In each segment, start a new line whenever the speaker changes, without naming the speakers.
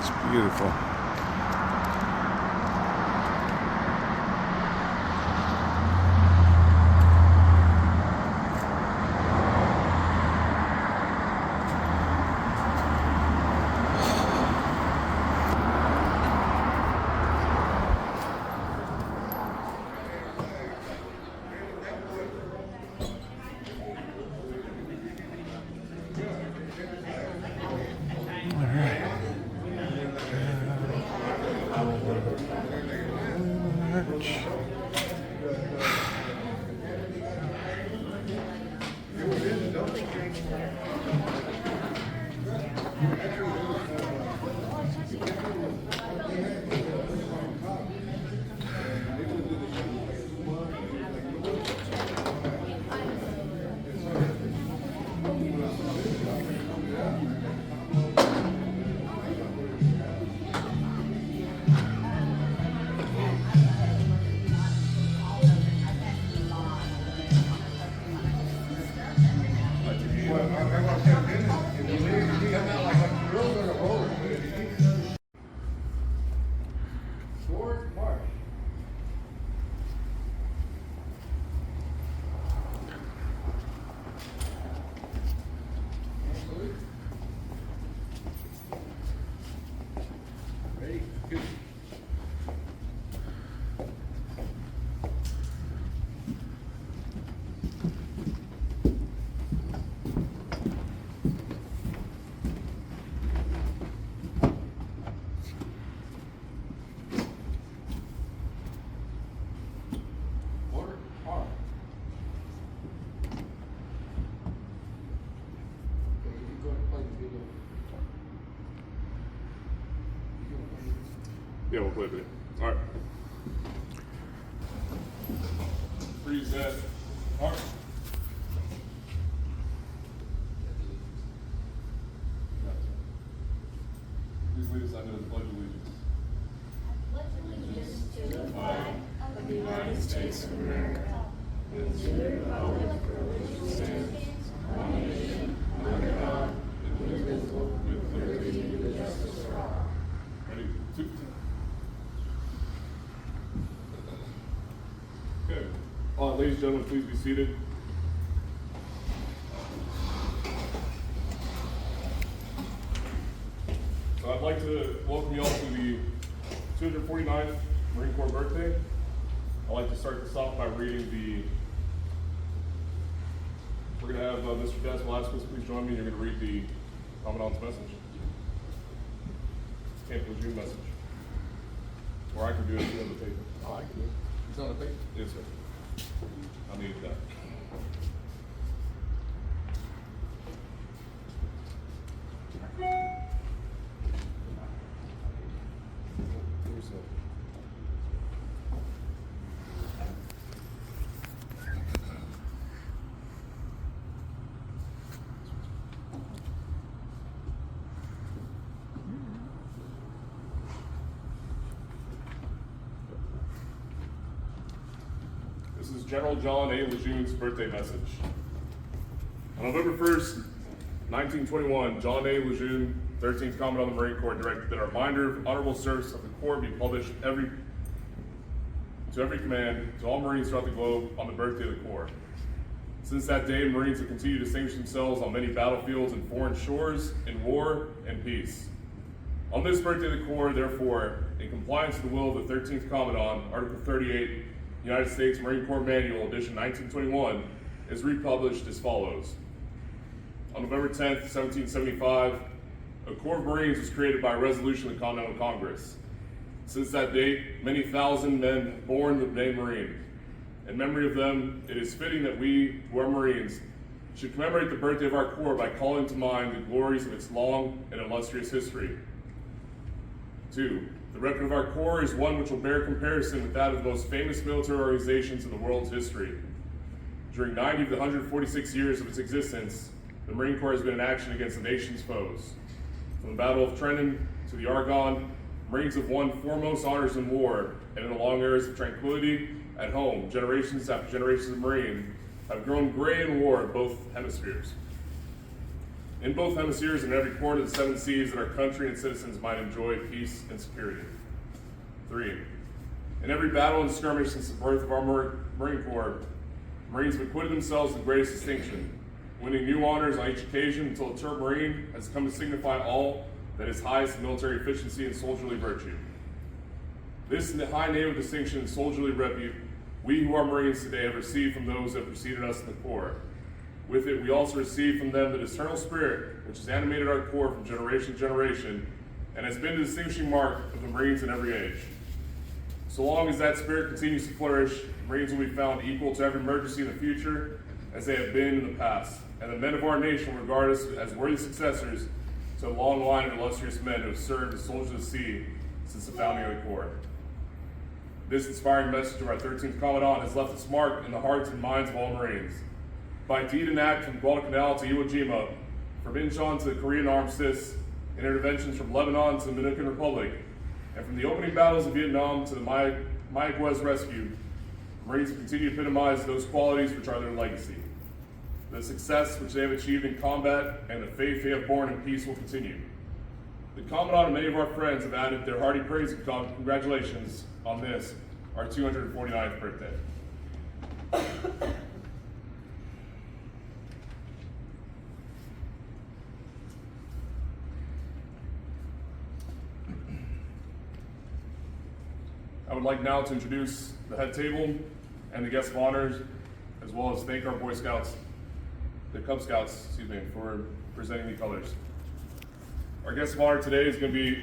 It's beautiful.
Yeah, we'll play video. All right. Reset. All right. Please lead us. I know the Pledge of Allegiance.
Pledge allegiance to the flag of the United States of America and to the republic for which it stands, one nation, under God, indivisible, with liberty and justice for all.
Ready? Two. Okay. Ladies and gentlemen, please be seated. So I'd like to welcome you all to the 249th Marine Corps birthday. I'd like to start this off by reading we're going to have Mr. Des Velasquez please join me. You're going to read the Commandant's message. Camp Lejeune message. Or I can do it on the paper.
Oh, I can do it. It's on the paper?
Yes, sir. I needed that. This is General John A. Lejeune's birthday message. On November 1st, 1921, John A. Lejeune, 13th Commandant of the Marine Corps, directed that a reminder of honorable service of the Corps be published to every command, to all Marines throughout the globe on the birthday of the Corps. Since that day, Marines have continued to distinguish themselves on many battlefields and foreign shores, in war and peace. On this birthday of the Corps, therefore, in compliance with the will of the 13th Commandant, Article 38, United States Marine Corps Manual, edition 1921, is republished as follows. On November 10th, 1775, a Corps of Marines was created by a resolution of the Continental Congress. Since that date, many thousand men born the name Marine. In memory of them, it is fitting that we, who are Marines, should commemorate the birthday of our Corps by calling to mind the glories of its long and illustrious history. 2. The record of our Corps is one which will bear comparison with that of the most famous military organizations in the world's history. During 90 of the 146 years of its existence, the Marine Corps has been in action against the nation's foes. From the Battle of Trenton to the Argonne, Marines have won foremost honors in war, and in the long eras of tranquility at home, generations after generations of Marines have grown gray in war in both hemispheres. in both hemispheres and every corner of the seven seas, that our country and citizens might enjoy peace and security. 3. In every battle and skirmish since the birth of our Marine Corps, Marines have acquitted themselves with greatest distinction, winning new honors on each occasion until the term Marine has come to signify all that is highest in military efficiency and soldierly virtue. This high name of distinction and soldierly repute, we who are Marines today have received from those that preceded us in the Corps. With it, we also receive from them the eternal spirit which has animated our Corps from generation to generation and has been the distinguishing mark of the Marines in every age. So long as that spirit continues to flourish, Marines will be found equal to every emergency in the future as they have been in the past, and the men of our nation will regard us as worthy successors to a long line of illustrious men who have served as soldiers of the sea since the founding of the Corps. This inspiring message of our 13th Commandant has left its mark in the hearts and minds of all Marines. By deed and act from Guadalcanal to Iwo Jima, from Incheon to the Korean armistice, and interventions from Lebanon to the Dominican Republic, and from the opening battles of Vietnam to the Mayaguez rescue, Marines continue to epitomize those qualities which are their legacy. The success which they have achieved in combat and the faith they have borne in peace will continue. The Commandant and many of our friends have added their hearty praise and congratulations on this, our 249th birthday. I would like now to introduce the head table and the guests of honors, as well as thank our Boy Scouts, the Cub Scouts, for presenting the colors. Our guest of honor today is going to be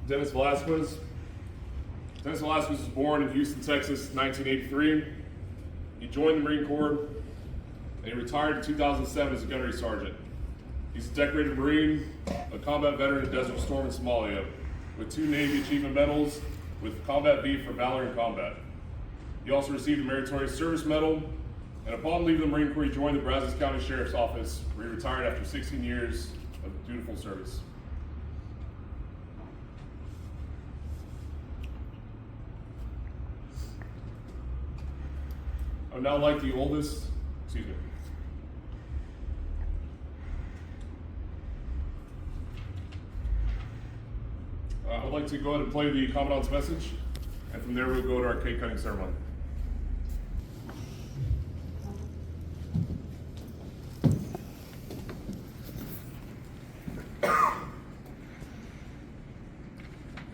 Dennis Velasquez. Dennis Velasquez was born in Houston, Texas, 1983. He joined the Marine Corps and he retired in 2007 as a gunnery sergeant. He's a decorated Marine, a combat veteran in Desert Storm in Somalia, with 2 Navy Achievement Medals, with Combat V for Valor in Combat. He also received a Meritorious Service Medal, and upon leaving the Marine Corps, he joined the Brazos County Sheriff's Office, where he retired after 16 years of dutiful service. I would now like the oldest, I would like to go ahead and play the Commandant's message, and from there we'll go to our cake cutting ceremony.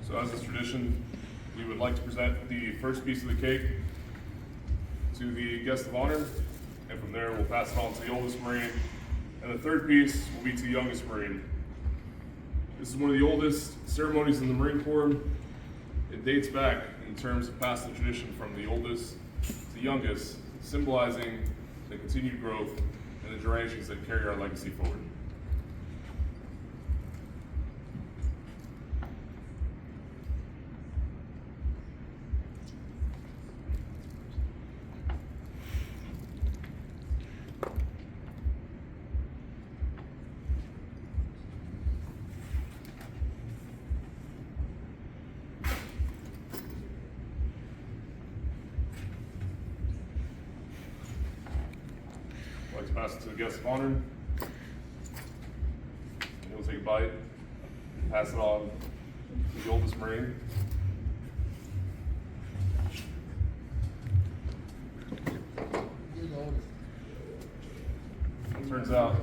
So as is tradition, we would like to present the first piece of the cake to the guest of honor, and from there we'll pass it on to the oldest Marine, and the third piece will be to the youngest Marine. This is one of the oldest ceremonies in the Marine Corps. It dates back in terms of passing tradition from the oldest to the youngest, symbolizing the continued growth and the generations that carry our legacy forward. I'd like to pass it to the guest of honor. And he'll take a bite and pass it on to the oldest Marine. It turns out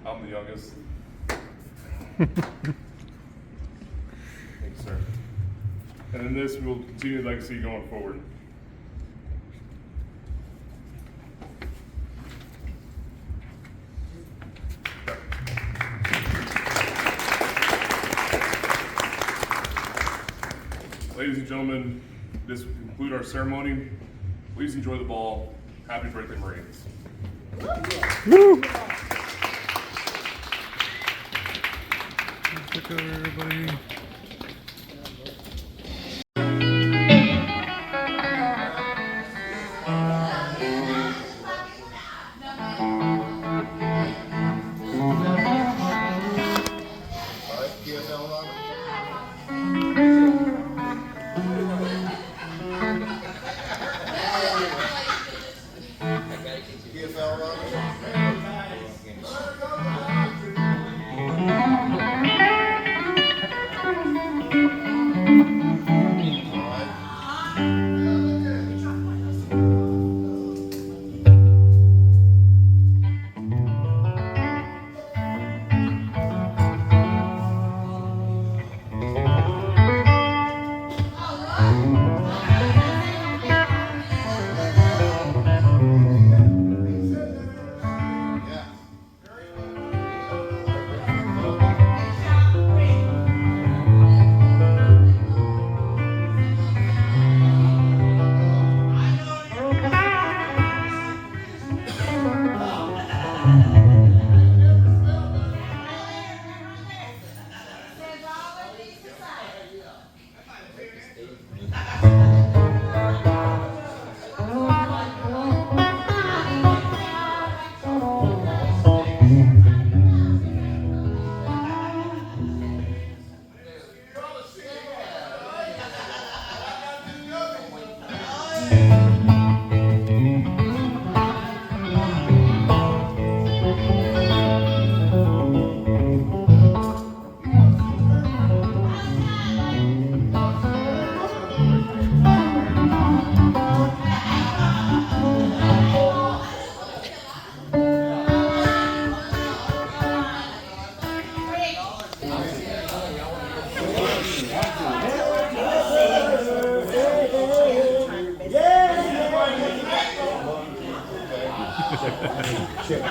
I'm the youngest. Thank you, sir. And in this, we will continue the legacy going forward. Ladies and gentlemen, this will conclude our ceremony. Please enjoy the ball. Happy birthday, Marines.
Woo! Look over everybody.
PFL runner.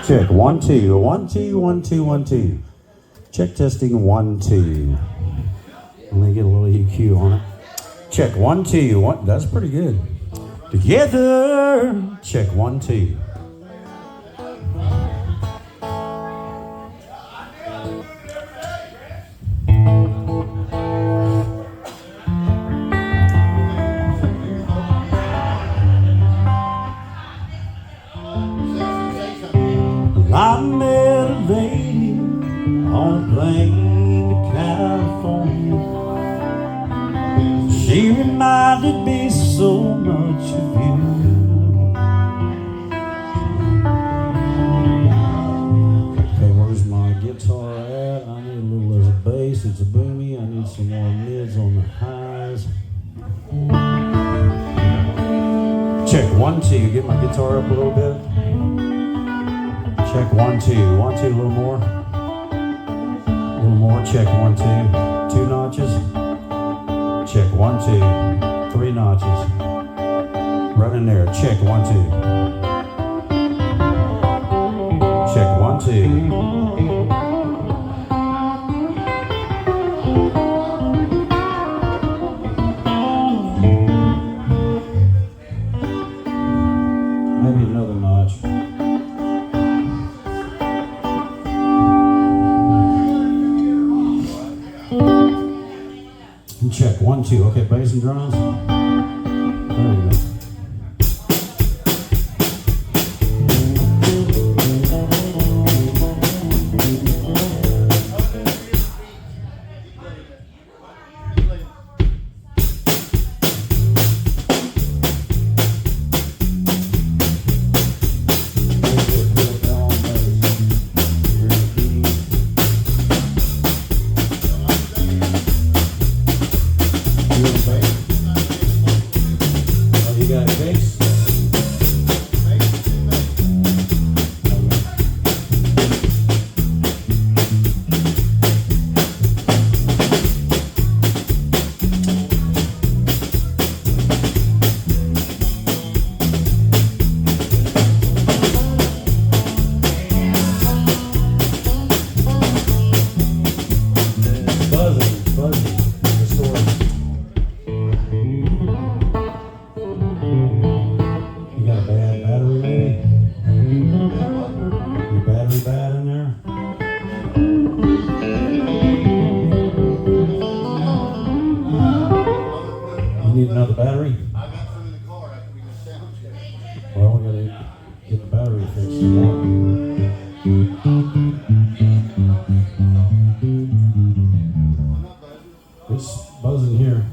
Check 1 2 1 2 1 2 1 2. Check testing 1 2. Let me get a little EQ on it. Check 1 2 1. That's pretty good. Together. Check 1 2. I met a lady on a plane to California. She reminded me so much of you. Okay, where's my guitar at? I need a little less bass. It's a boomy. I need some more mids on the highs. Check 1 2. Get my guitar up a little bit. Check 1 2 1 2. A little more. A little more. Check 1 2. 2 notches. Check 1 2. 3 notches. Right in there. Check 1 2. Check 1 2. Maybe another notch. And check 1 2. Okay, bass and drums. There you go. You got a bass? Buzzing, distortion. You got a bad battery maybe? Your battery bad in there? You need another battery?
I got some in the car after we just sound check.
Well, we gotta get the battery fixed tomorrow. It's buzzing here.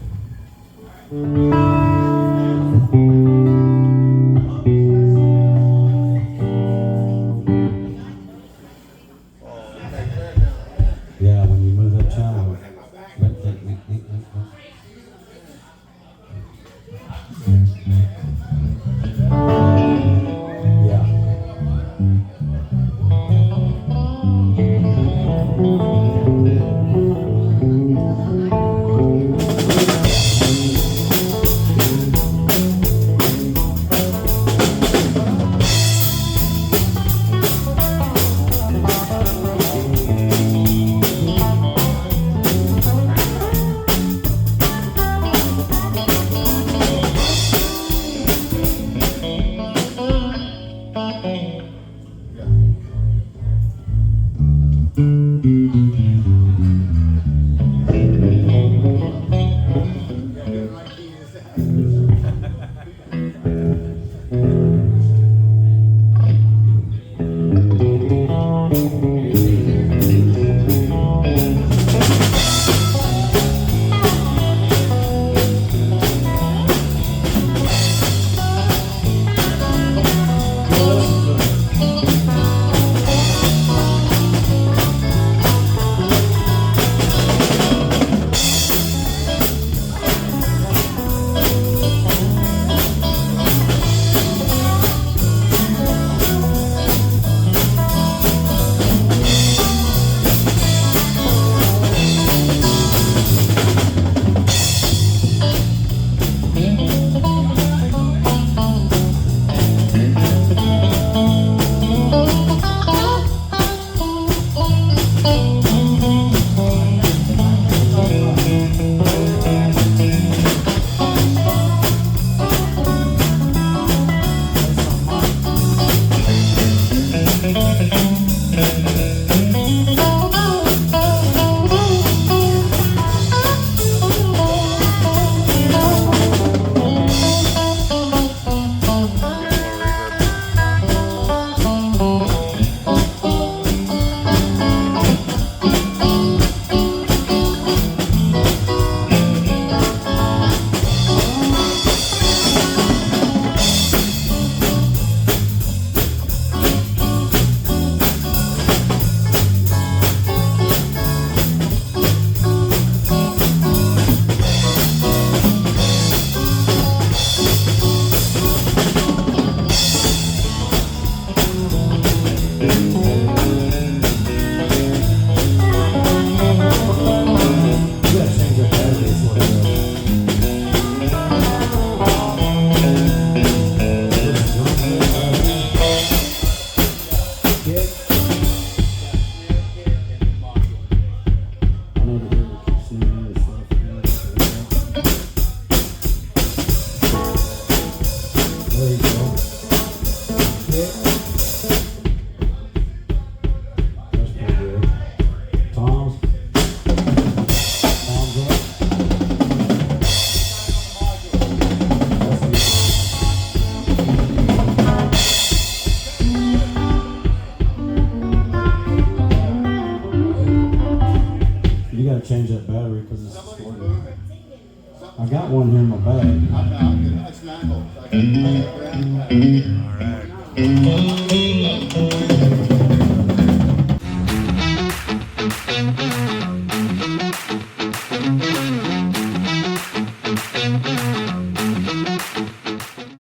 Yeah, when you move that channel. Yeah. over here to keep seeing and stuff. There you go. Kick. That's pretty good. Tom's up. You gotta change that battery because it's
Somebody's
distorted.
moving.
I got one here in my bag.
I'm not, it's 9 volts. I can grab that.
All right.